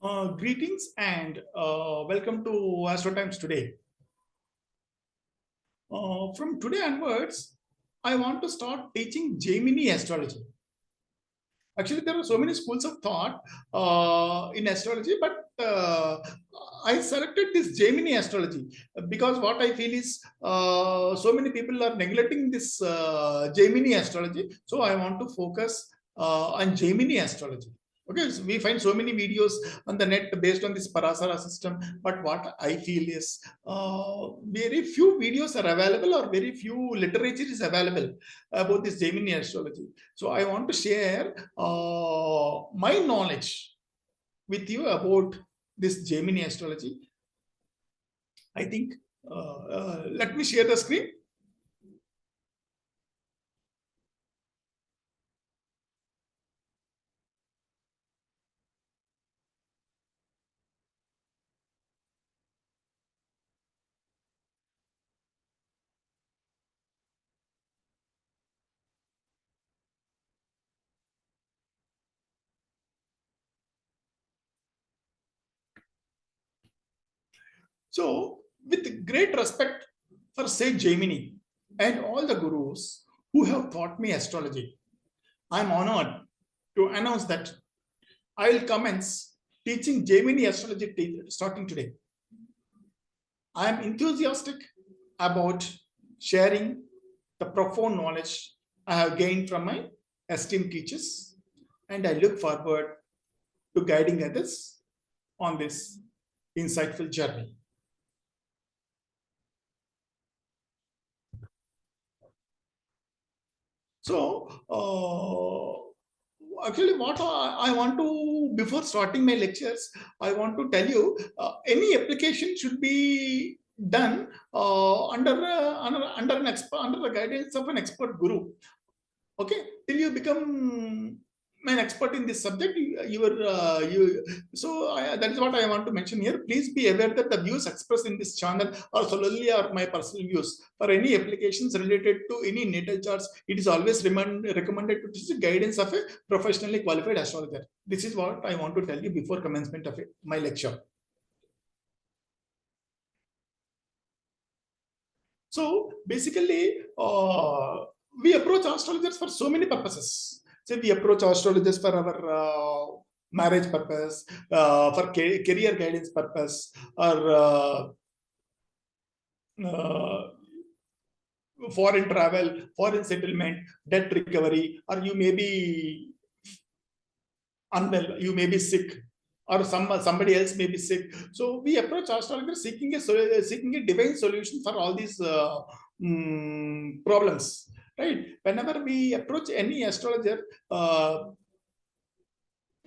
Greetings and welcome to Astro Times today. From today onwards, I want to start teaching Jaimini Astrology. Actually, there are so many schools of thought in astrology, but I selected this Jaimini Astrology because what I feel is so many people are neglecting this Jaimini Astrology. So I want to focus on Jaimini Astrology. Okay, so we find so many videos on the net based on this Parasara system, but what I feel is very few videos are available or very few literature is available about this Jaimini Astrology. So I want to share my knowledge with you about this Jaimini Astrology. I think, let me share the screen. So, with great respect for Sage Jaimini and all the gurus who have taught me astrology, I am honored to announce that I will commence teaching Jaimini astrology starting today. I am enthusiastic about sharing the profound knowledge I have gained from my esteemed teachers, and I look forward to guiding others on this insightful journey. So, actually, what I want to, before starting my lectures, I want to tell you any application should be done under the guidance of an expert guru. Okay, till you become an expert in this subject, that is what I want to mention here. Please be aware that the views expressed in this channel are solely are my personal views. For any applications related to any natal charts, it is always recommended to take the guidance of a professionally qualified astrologer. This is what I want to tell you before commencement of my lecture. So basically, we approach astrologers for so many purposes. Say we approach astrologers for our marriage purpose, for career guidance purpose, or foreign travel, foreign settlement, debt recovery, or you may be unwell, you may be sick, or somebody else may be sick. So we approach astrologers seeking a divine solution for all these problems. Right? Whenever we approach any astrologer,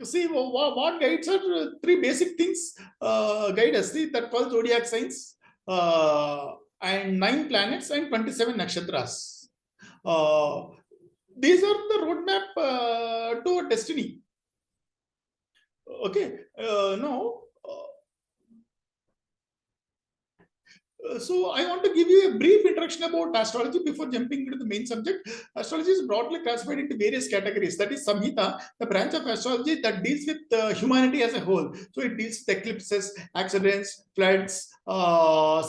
see what guides are three basic things guide us. See that 12 zodiac signs and 9 planets and 27 nakshatras. These are the roadmap to a destiny. Okay, now, so I want to give you a brief introduction about astrology before jumping into the main subject. Astrology is broadly classified into various categories. That is Samhita, the branch of astrology that deals with humanity as a whole. So it deals with eclipses, accidents, floods,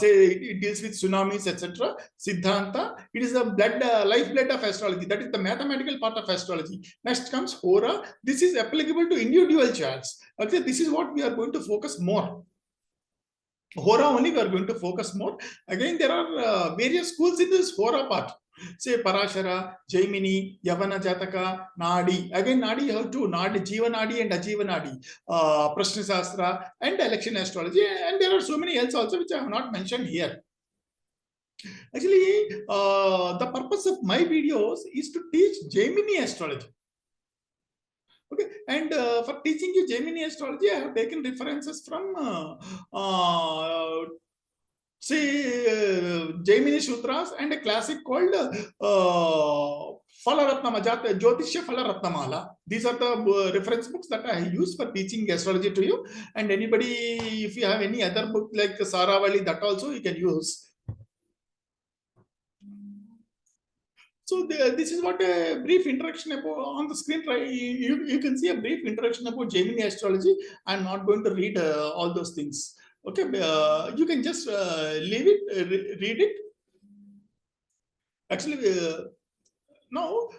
say it deals with tsunamis, etc. Siddhanta, it is the lifeblood of astrology. That is the mathematical part of astrology. Next comes Hora. This is applicable to individual charts. Okay, this is what we are going to focus more. Hora only we are going to focus more. Again, there are various schools in this Hora part. Say Parashara, Jaimini, Yavana Jataka, Nadi. Again, Nadi you have two, Nadi, Jiva Nadi and Ajiva Nadi, Prashna Sastra and election astrology. And there are so many else also which I have not mentioned here. Actually, the purpose of my videos is to teach Jaimini astrology. Okay, and for teaching you Jaimini astrology, I have taken references from Jaimini Sutras and a classic called Falaratnama, Jyotishya Falaratnamala. These are the reference books that I use for teaching astrology to you. And anybody, if you have any other book like Saravali, that also you can use. So this is what a brief introduction about on the screen. Right, you can see a brief introduction about Jaimini astrology. I'm not going to read all those things. Okay, you can just leave it, read it. Actually, now,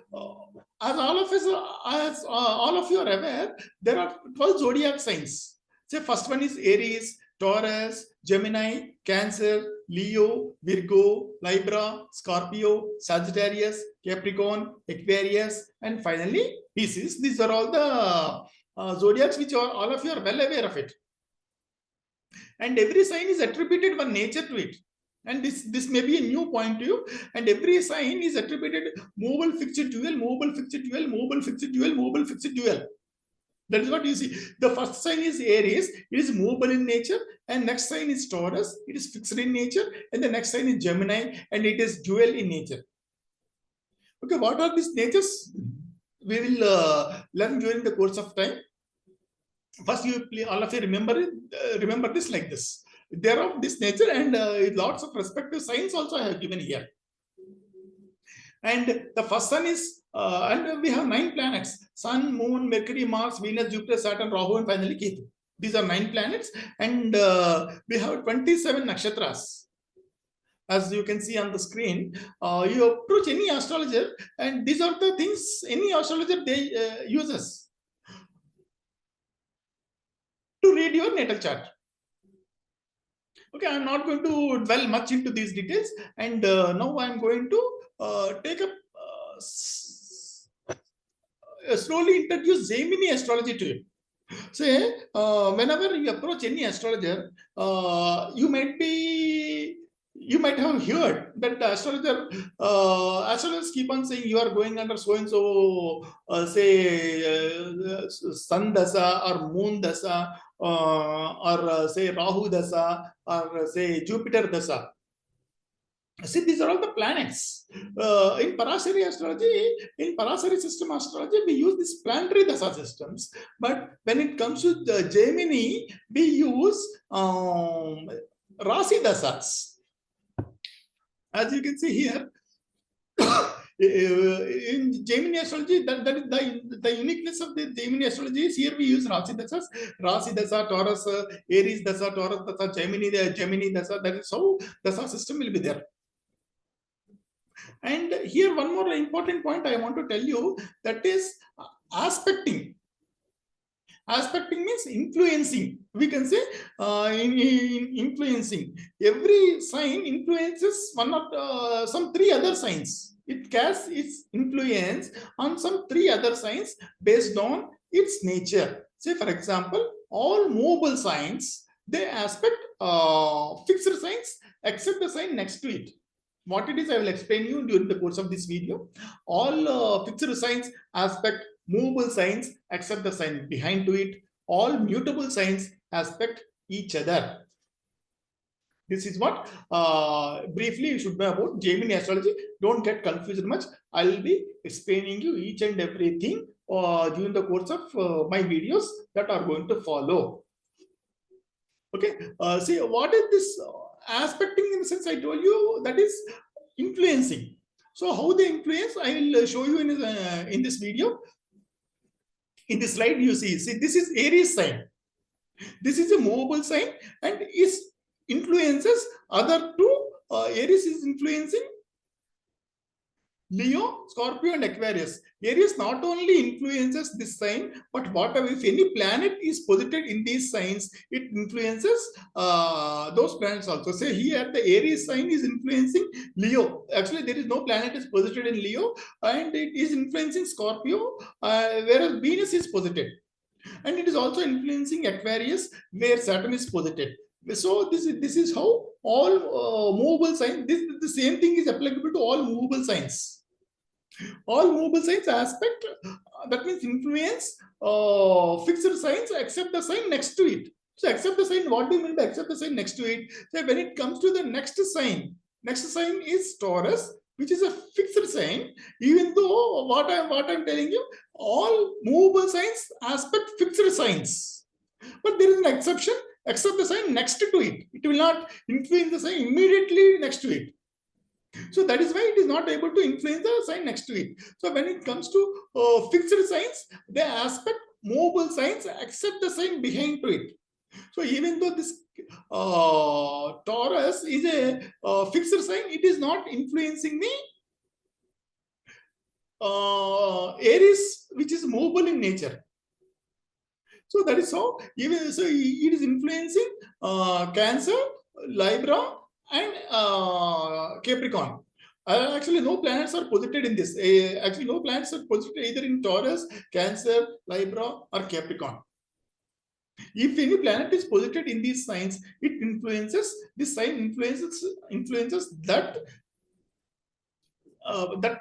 as all of us, as all of you are aware, there are 12 zodiac signs. Say first one is Aries, Taurus, Gemini, Cancer, Leo, Virgo, Libra, Scorpio, Sagittarius, Capricorn, Aquarius, and finally Pisces. These are all the zodiacs which are, all of you are well aware of it. And every sign is attributed one nature to it. And this may be a new point to you. And every sign is attributed movable fixed dual, movable fixed dual, movable fixed dual, movable fixed dual. That is what you see. The first sign is Aries, it is movable in nature, and next sign is Taurus, it is fixed in nature, and the next sign is Gemini, and it is dual in nature. Okay, what are these natures? We will learn during the course of time. First, all of you remember this like this. They are of this nature, and lots of respective signs also I have given here. And the first sun is, and we have 9 planets: Sun, Moon, Mercury, Mars, Venus, Jupiter, Saturn, Rahu, and finally Ketu. These are 9 planets, and we have 27 nakshatras. As you can see on the screen, you approach any astrologer, and these are the things any astrologer they uses to read your natal chart. Okay, I'm not going to dwell much into these details, and now I'm going to take up slowly introduce Jaimini astrology to you. Say, whenever you approach any astrologer, you might have heard that the astrologers keep on saying you are going under so and so, sun dasa or moon dasa, or say Rahu dasa, or say Jupiter dasa. See, these are all the planets. In Parashari astrology, in Parashari system astrology, we use these planetary dasa systems. But when it comes to the Jaimini, we use Rasi dasas. As you can see here, in Jaimini astrology, that is the uniqueness of the Jaimini astrology is here we use Rasi dasas, Rasi dasa, Taurus, Aries dasa, Taurus dasa, Gemini dasa. That is how dasa system will be there. And here one more important point I want to tell you, that is aspecting. Aspecting means influencing. We can say in influencing. Every sign influences one of some 3 other signs. It casts its influence on some 3 other signs based on its nature. Say, for example, all movable signs, they aspect fixed signs except the sign next to it. What it is, I will explain you during the course of this video. All fixed signs aspect movable signs except the sign behind to it. All mutable signs aspect each other. This is what briefly you should know about Jaimini astrology. Don't get confused much. I will be explaining you each and everything during the course of my videos that are going to follow. Okay, see, what is this aspecting? In the sense I told you, that is influencing. So how they influence, I will show you in this video. In this slide, you see this is Aries sign. This is a movable sign, and is influences other 2. Aries is influencing Leo, Scorpio, and Aquarius. Aries not only influences this sign, but whatever, if any planet is posited in these signs, it influences those planets also. Say here, the Aries sign is influencing Leo. Actually, there is no planet is posited in Leo, and it is influencing Scorpio, whereas Venus is posited. And it is also influencing Aquarius, where Saturn is posited. So this is how all movable signs, the same thing is applicable to all movable signs. All movable signs aspect, that means influence fixed signs except the sign next to it. So except the sign, what do you mean by except the sign next to it? So when it comes to the next sign is Taurus, which is a fixed sign. Even though what I'm telling you, all movable signs aspect fixed signs, but there is an exception. Except the sign next to it, it will not influence the sign immediately next to it. So that is why it is not able to influence the sign next to it. So when it comes to fixed signs, they aspect movable signs except the sign behind to it. So even though this Taurus is a fixed sign, it is not influencing the Aries, which is movable in nature. So that is how even so it is influencing Cancer, Libra, and Capricorn. Actually, no planets are posited in this. Actually, no planets are posited either in Taurus, Cancer, Libra, or Capricorn. If any planet is posited in these signs, it influences this sign influences that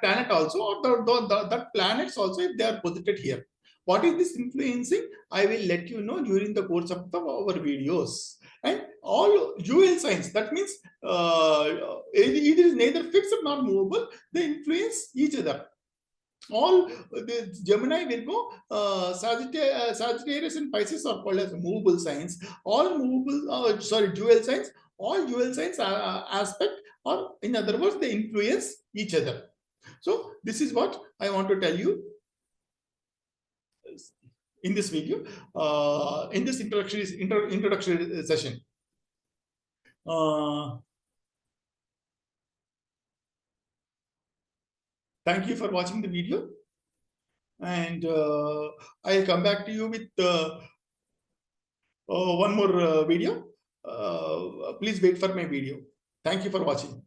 planet also, or that planets also, if they are posited here. What is this influencing? I will let you know during the course of our videos. And all dual signs, that means it is neither fixed nor movable, they influence each other. All the Gemini, Virgo, Sagittarius, and Pisces are called as movable signs. All movable, dual signs. All dual signs aspect, or in other words, they influence each other. So this is what I want to tell you in this video, in this introductory session. Thank you for watching the video, and I'll come back to you with one more video. Please wait for my video. Thank you for watching.